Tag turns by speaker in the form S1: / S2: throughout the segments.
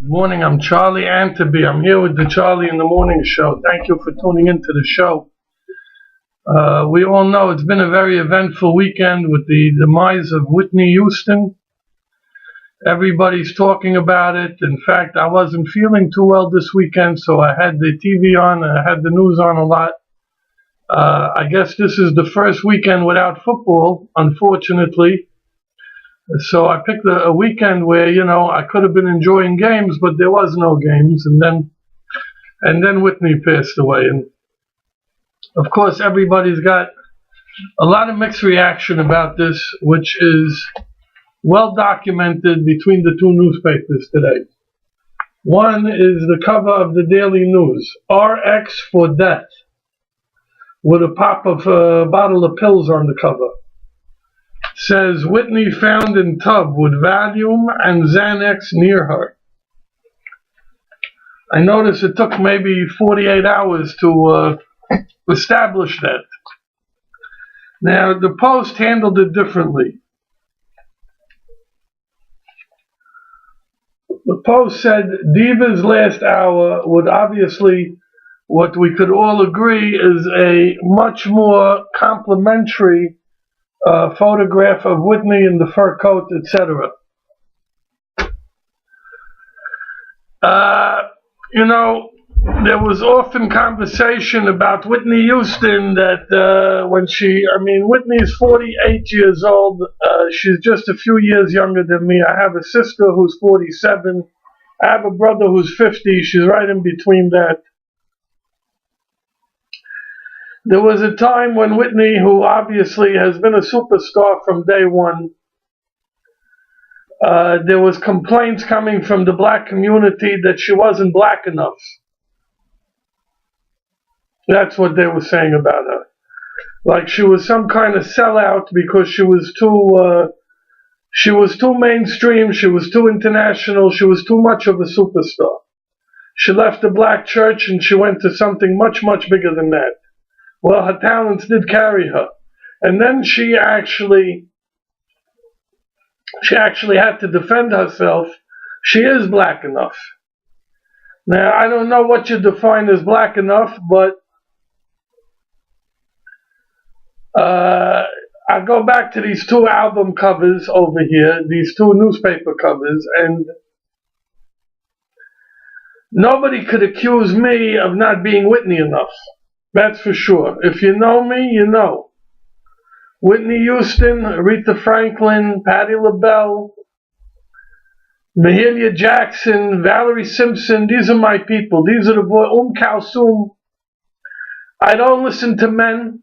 S1: Good morning, I'm Charlie Anteby. I'm here with the Charlie in the Morning Show. Thank you for tuning into the show. We all know it's been a very eventful weekend with the demise of Whitney Houston. Everybody's talking about it. In fact, I wasn't feeling too well this weekend, so I had the TV on, I had the news on a lot. I guess this is the first weekend without football, unfortunately. So I picked a weekend where, I could have been enjoying games, but there was no games. And then Whitney passed away. And of course, everybody's got a lot of mixed reaction about this, which is well documented between the two newspapers today. One is the cover of the Daily News, RX for death, with a bottle of pills on the cover. Says Whitney found in tub with Valium and Xanax near her. I noticed it took maybe 48 hours to establish that. Now, the Post handled it differently. The Post said Diva's last hour would obviously, what we could all agree, is a much more complimentary photograph of Whitney in the fur coat, etc. There was often conversation about Whitney Houston that Whitney's 48 years old. She's just a few years younger than me. I have a sister who's 47. I have a brother who's 50. She's right in between that. There was a time when Whitney, who obviously has been a superstar from day one, there was complaints coming from the black community that she wasn't black enough. That's what they were saying about her. Like she was some kind of sellout because she was too mainstream, she was too international, she was too much of a superstar. She left the black church and she went to something much, much bigger than that. Well, her talents did carry her. And then she actually had to defend herself. She is black enough. Now, I don't know what you define as black enough, but I go back to these two album covers over here, these two newspaper covers, and nobody could accuse me of not being Whitney enough. That's for sure. If you know me, you know. Whitney Houston, Aretha Franklin, Patti LaBelle, Mahalia Jackson, Valerie Simpson, these are my people. These are the boys. Kulthum. I don't listen to men.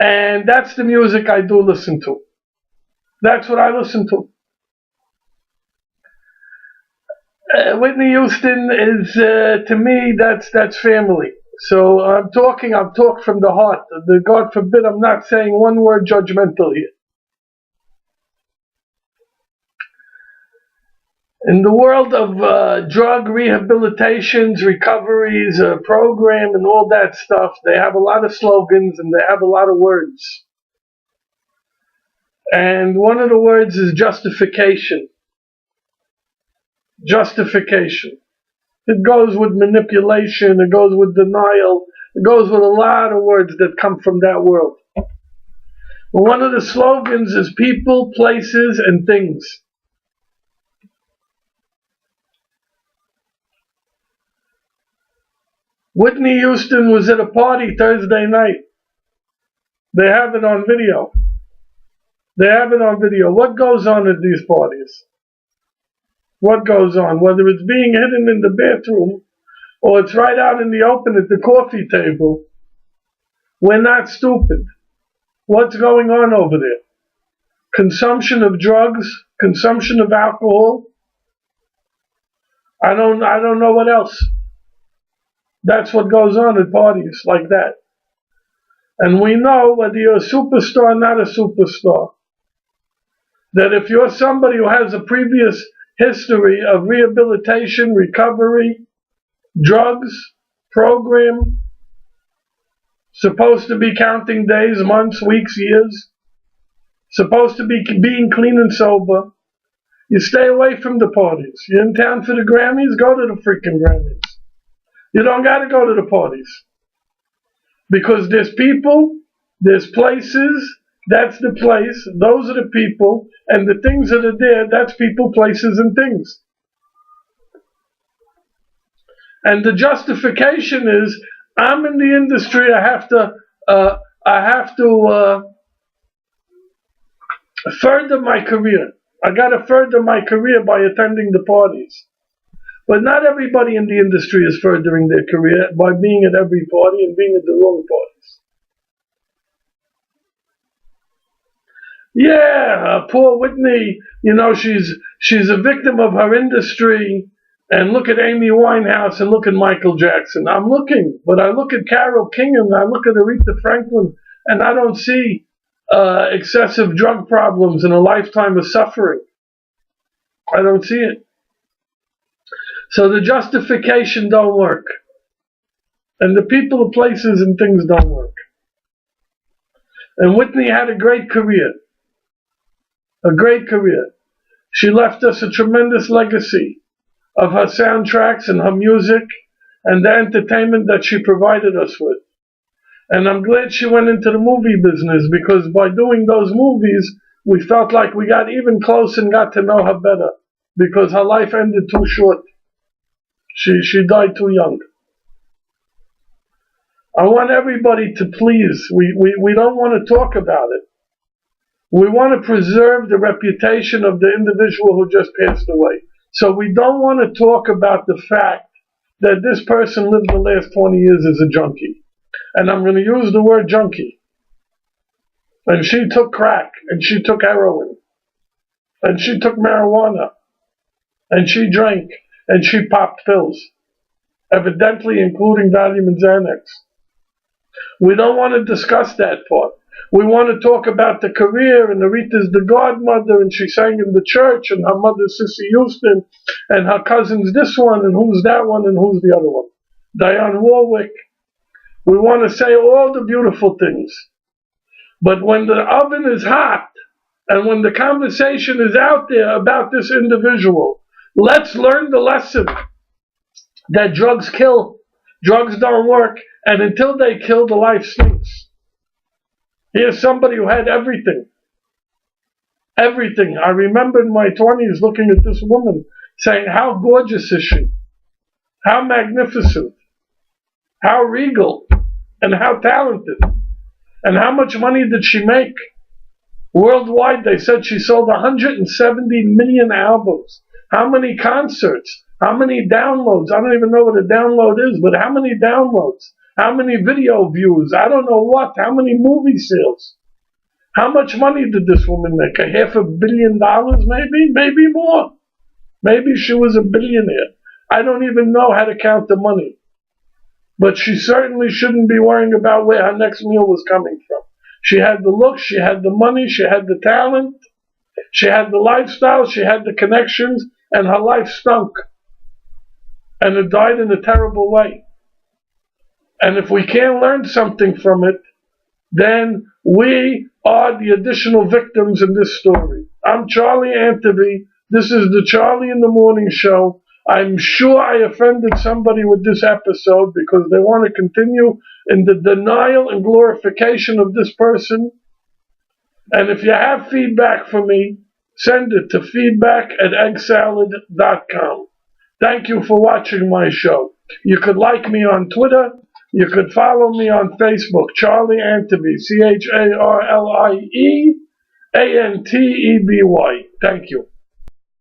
S1: And that's the music I do listen to. That's what I listen to. Whitney Houston is, to me, that's family. So I'm talk from the heart. God forbid I'm not saying one word judgmental here. In the world of drug rehabilitations, recoveries, program, and all that stuff, they have a lot of slogans and they have a lot of words. And one of the words is justification. Justification. It goes with manipulation, it goes with denial, it goes with a lot of words that come from that world. One of the slogans is people, places, and things. Whitney Houston was at a party Thursday night. They have it on video. What goes on at these parties? What goes on? Whether it's being hidden in the bathroom or it's right out in the open at the coffee table, we're not stupid. What's going on over there? Consumption of drugs, consumption of alcohol. I don't know what else. That's what goes on at parties like that. And we know whether you're a superstar or not a superstar, that if you're somebody who has a previous history of rehabilitation, recovery, drugs, program, supposed to be counting days, months, weeks, years, supposed to be being clean and sober, You stay away from the parties. You're in town for the Grammys? Go to the freaking Grammys. You don't got to go to the parties. Because there's people, there's places, that's the place, those are the people, and the things that are there, that's people, places, and things. And the justification is, I'm in the industry, I have to further my career. I got to further my career by attending the parties. But not everybody in the industry is furthering their career by being at every party and being at the wrong parties. Yeah, poor Whitney, she's a victim of her industry. And look at Amy Winehouse and look at Michael Jackson. I'm looking, but I look at Carole King and I look at Aretha Franklin, and I don't see excessive drug problems and a lifetime of suffering. I don't see it. So the justification don't work. And the people, places, and things don't work. And Whitney had a great career. A great career. She left us a tremendous legacy of her soundtracks and her music and the entertainment that she provided us with. And I'm glad she went into the movie business, because by doing those movies, we felt like we got even close and got to know her better, because her life ended too short. She died too young. I want everybody to please, we don't want to talk about it. We want to preserve the reputation of the individual who just passed away. So we don't want to talk about the fact that this person lived the last 20 years as a junkie. And I'm going to use the word junkie. And she took crack, and she took heroin, and she took marijuana, and she drank, and she popped pills, evidently including Valium and Xanax. We don't want to discuss that part. We want to talk about the career, and Aretha's the godmother, and she sang in the church, and her mother's Whitney Houston, and her cousin's this one, and who's that one, and who's the other one. Dionne Warwick. We want to say all the beautiful things. But when the oven is hot, and when the conversation is out there about this individual, let's learn the lesson that drugs kill, drugs don't work, and until they kill, the life stinks. Here's somebody who had everything. Everything. I remember in my 20s looking at this woman saying, how gorgeous is she? How magnificent? How regal? And how talented? And how much money did she make? Worldwide, they said she sold 170 million albums. How many concerts? How many downloads? I don't even know what a download is, but how many downloads? How many video views? I don't know what. How many movie sales? How much money did this woman make? $500 million maybe? Maybe more. Maybe she was a billionaire. I don't even know how to count the money. But she certainly shouldn't be worrying about where her next meal was coming from. She had the look, she had the money, she had the talent, she had the lifestyle, she had the connections, and her life stunk. And it died in a terrible way. And if we can't learn something from it, then we are the additional victims in this story. I'm Charlie Anteby. This is the Charlie in the Morning Show. I'm sure I offended somebody with this episode because they want to continue in the denial and glorification of this person. And if you have feedback for me, send it to feedback@eggsalad.com. Thank you for watching my show. You could like me on Twitter. You could follow me on Facebook, Charlie Anteby, CharlieAnteby. Thank you.